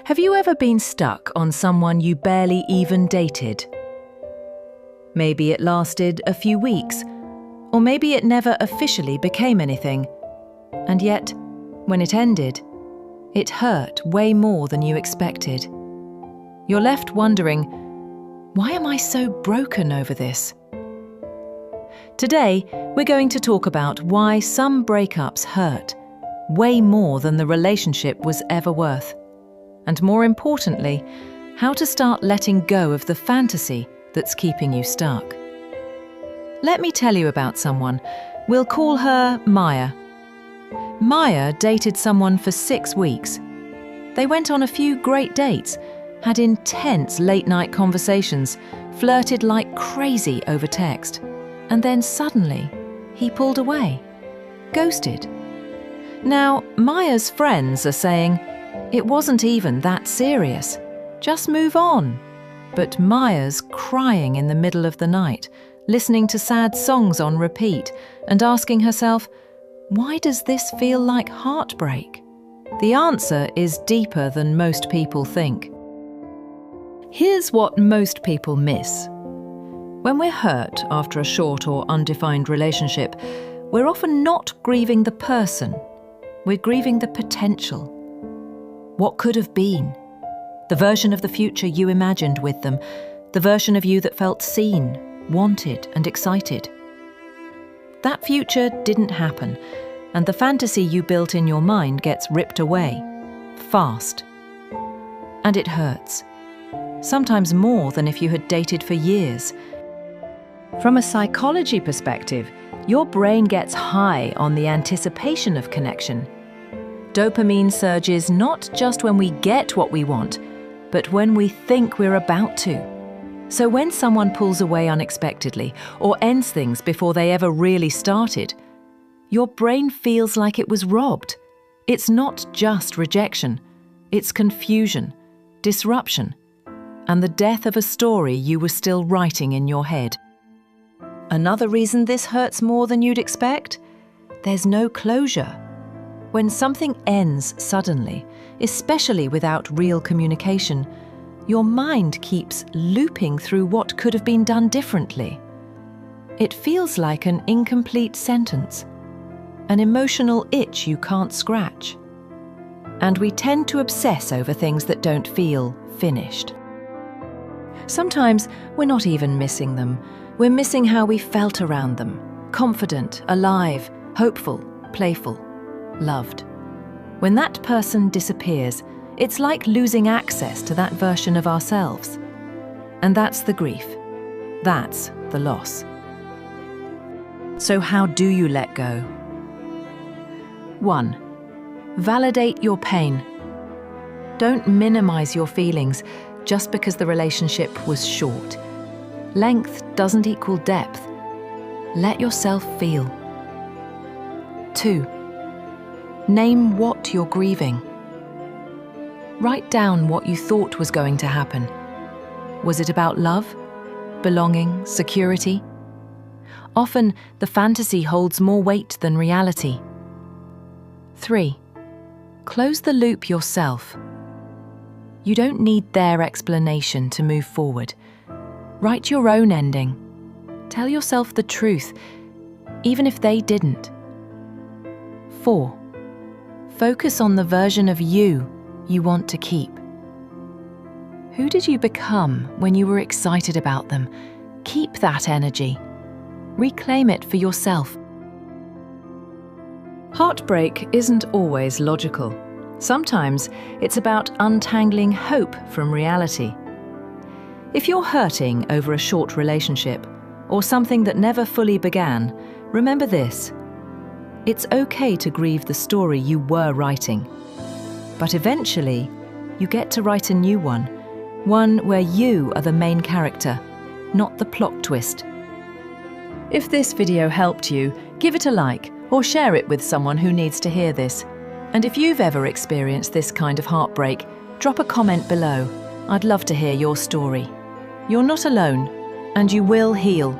Have you ever been stuck on someone you barely even dated? Maybe it lasted a few weeks, or maybe it never officially became anything. And yet, when it ended, it hurt way more than you expected. You're left wondering, why am I so broken over this? Today, we're going to talk about why some breakups hurt way more than the relationship was ever worth. And more importantly, how to start letting go of the fantasy that's keeping you stuck. Let me tell you about someone. We'll call her Maya. Maya dated someone for 6 weeks. They went on a few great dates, had intense late-night conversations, flirted like crazy over text, and then suddenly, he pulled away, ghosted. Now, Maya's friends are saying, it wasn't even that serious. Just move on. But Maya's crying in the middle of the night, listening to sad songs on repeat, and asking herself, why does this feel like heartbreak? The answer is deeper than most people think. Here's what most people miss. When we're hurt after a short or undefined relationship, we're often not grieving the person. We're grieving the potential. What could have been? The version of the future you imagined with them, the version of you that felt seen, wanted, and excited. That future didn't happen, and the fantasy you built in your mind gets ripped away, fast. And it hurts. Sometimes more than if you had dated for years. From a psychology perspective, your brain gets high on the anticipation of connection. Dopamine surges not just when we get what we want, but when we think we're about to. So when someone pulls away unexpectedly or ends things before they ever really started, your brain feels like it was robbed. It's not just rejection, it's confusion, disruption, and the death of a story you were still writing in your head. Another reason this hurts more than you'd expect? There's no closure. When something ends suddenly, especially without real communication, your mind keeps looping through what could have been done differently. It feels like an incomplete sentence, an emotional itch you can't scratch. And we tend to obsess over things that don't feel finished. Sometimes we're not even missing them. We're missing how we felt around them, confident, alive, hopeful, playful, loved. When that person disappears, it's like losing access to that version of ourselves. And that's the grief. That's the loss. So how do you let go? 1. Validate your pain. Don't minimize your feelings just because the relationship was short. Length doesn't equal depth. Let yourself feel. 2. Name what you're grieving. Write down what you thought was going to happen. Was it about love, belonging, security? Often, the fantasy holds more weight than reality. 3. Close the loop yourself. You don't need their explanation to move forward. Write your own ending. Tell yourself the truth, even if they didn't. 4. Focus on the version of you want to keep. Who did you become when you were excited about them? Keep that energy. Reclaim it for yourself. Heartbreak isn't always logical. Sometimes it's about untangling hope from reality. If you're hurting over a short relationship or something that never fully began, remember this. It's okay to grieve the story you were writing. But eventually, you get to write a new one where you are the main character, not the plot twist. If this video helped you, give it a like or share it with someone who needs to hear this. And if you've ever experienced this kind of heartbreak, drop a comment below. I'd love to hear your story. You're not alone, and you will heal.